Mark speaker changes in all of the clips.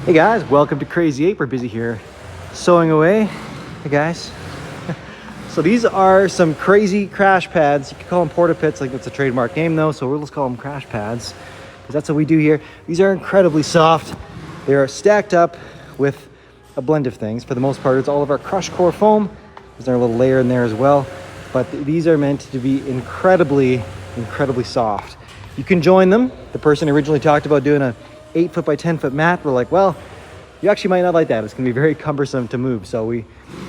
Speaker 1: Hey guys, welcome to Crazy Ape. We're busy here sewing away. Hey guys. So these are some crazy crash pads. You can call them porta pits, like that's a trademark name though, so we'll just call them crash pads because that's what we do here. These are incredibly soft. They are stacked up with a blend of things. For the most part, it's all of our crushed core foam. There's our little layer in there as well. But these are meant to be incredibly soft. You can join them. The person originally talked about doing a 8-foot by 10-foot mat. We're like, well, you actually might not like that. It's gonna be very cumbersome to move. So we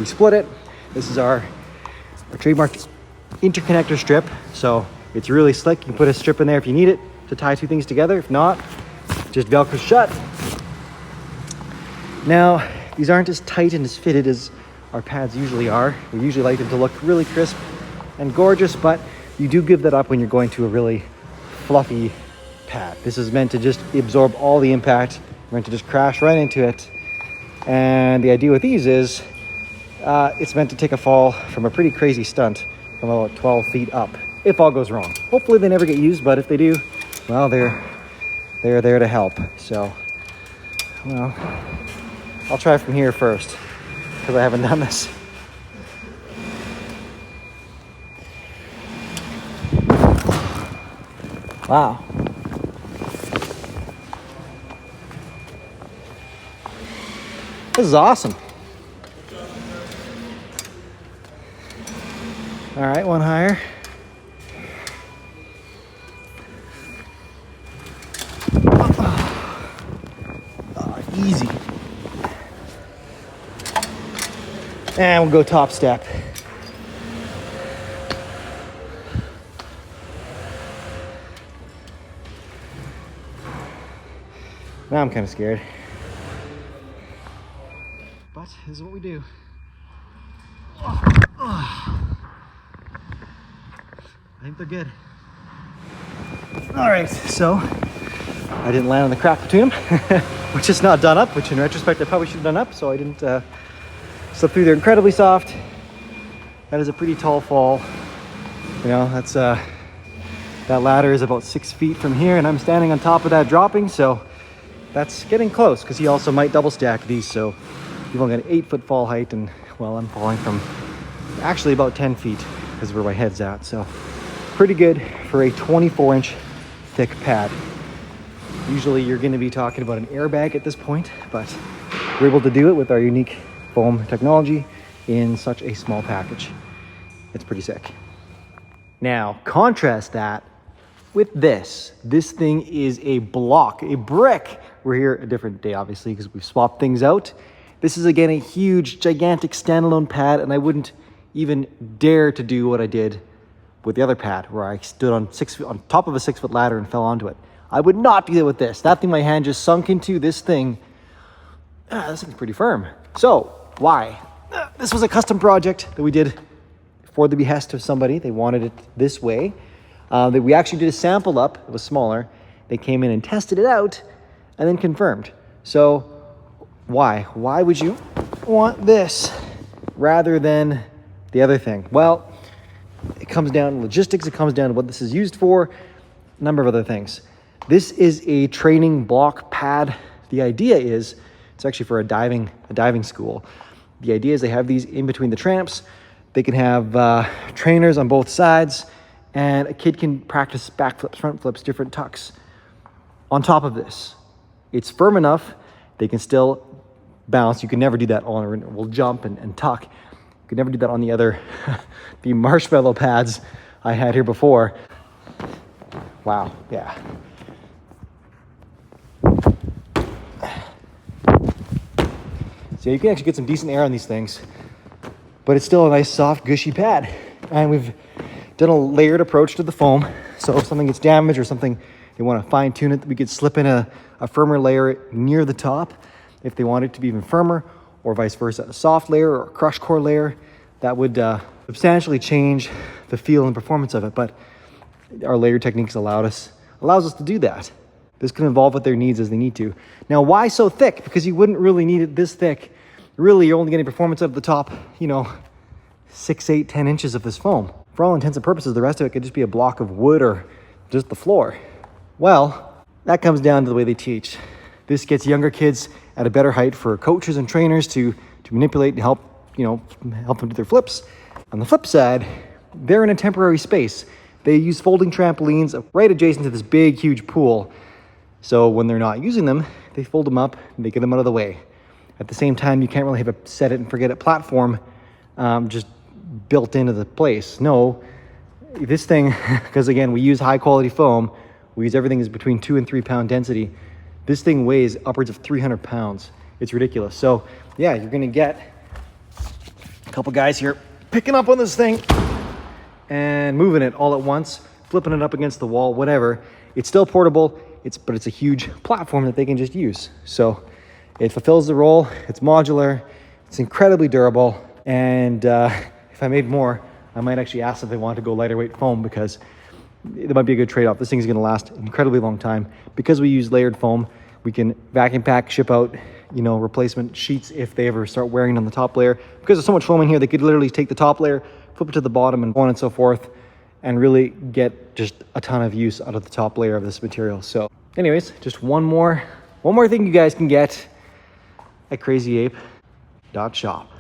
Speaker 1: split it. This is our trademarked interconnector strip. So it's really slick. You can put a strip in there if you need it to tie two things together. If not, just Velcro shut. Now, these aren't as tight and as fitted as our pads usually are. We usually like them to look really crisp and gorgeous, but you do give that up when you're going to a really fluffy pad. This is meant to just absorb all the impact. We're meant to just crash right into it. And the idea with these is it's meant to take a fall from a pretty crazy stunt from about 12 feet up, if all goes wrong. Hopefully they never get used, but if they do, well, they're there to help. So, well, I'll try from here first because I haven't done this. Wow. This is awesome. All right, one higher. Oh, easy. And we'll go top step. Now I'm kind of scared. But this is what we do. I think they're good. All right, so I didn't land on the crack between them, which is not done up, which in retrospect I probably should have done up, so I didn't slip through. They're incredibly soft. That is a pretty tall fall. You know, that's that ladder is about 6 feet from here, and I'm standing on top of that dropping, so that's getting close because he also might double stack these, so you've only got an 8-foot fall height, and well, I'm falling from actually about 10 feet because where my head's at, so pretty good for a 24-inch thick pad. Usually you're going to be talking about an airbag at this point, but we're able to do it with our unique foam technology in such a small package. It's pretty sick. Now, contrast that with this. This thing is a block, a brick. We're here a different day, obviously, because we've swapped things out. This is, again, a huge, gigantic standalone pad, and I wouldn't even dare to do what I did with the other pad, where I stood on top of a 6-foot ladder and fell onto it. I would not do that with this. That thing my hand just sunk into, this thing, this thing's pretty firm. So, why? This was a custom project that we did for the behest of somebody. They wanted it this way. That we actually did a sample up. It was smaller. They came in and tested it out and then confirmed. So why? Why would you want this rather than the other thing? Well, it comes down to logistics. It comes down to what this is used for, a number of other things. This is a training block pad. The idea is, it's actually for a diving school. The idea is they have these in between the tramps. They can have trainers on both sides, and a kid can practice backflips, front flips, different tucks on top of this. It's firm enough, they can still bounce. You can never do that on, we'll jump and tuck. You can never do that on the other, the Marshmallow pads I had here before. Wow, yeah. So you can actually get some decent air on these things, but it's still a nice, soft, gushy pad. And we've done a layered approach to the foam. So if something gets damaged or something, they want to fine tune it, we could slip in a firmer layer near the top if they want it to be even firmer, or vice versa, a soft layer or a crushed core layer. That would substantially change the feel and performance of it, but our layer techniques allows us to do that. This can evolve with their needs as they need to. Now, why so thick? Because you wouldn't really need it this thick. Really, you're only getting performance out of the top, 6, 8, 10 inches of this foam. For all intents and purposes, the rest of it could just be a block of wood or just the floor. Well, that comes down to the way they teach. This gets younger kids at a better height for coaches and trainers to manipulate and help, help them do their flips. On the flip side, they're in a temporary space. They use folding trampolines right adjacent to this big, huge pool. So when they're not using them, they fold them up and they get them out of the way. At the same time, you can't really have a set it and forget it platform just built into the place. No, this thing, because again, we use high quality foam, we use everything is between 2 and 3 pound density. This thing weighs upwards of 300 pounds. It's ridiculous. So yeah, you're gonna get a couple guys here picking up on this thing and moving it all at once, flipping it up against the wall, whatever. It's still portable, but it's a huge platform that they can just use. So it fulfills the role, it's modular, it's incredibly durable, and if I made more, I might actually ask if they want to go lighter weight foam, because it might be a good trade-off. This thing's gonna last an incredibly long time. Because we use layered foam, we can vacuum pack, ship out, replacement sheets if they ever start wearing on the top layer. Because there's so much foam in here, they could literally take the top layer, flip it to the bottom, and so on and so forth, and really get just a ton of use out of the top layer of this material. So anyways, just one more thing you guys can get at CrazyApe.shop.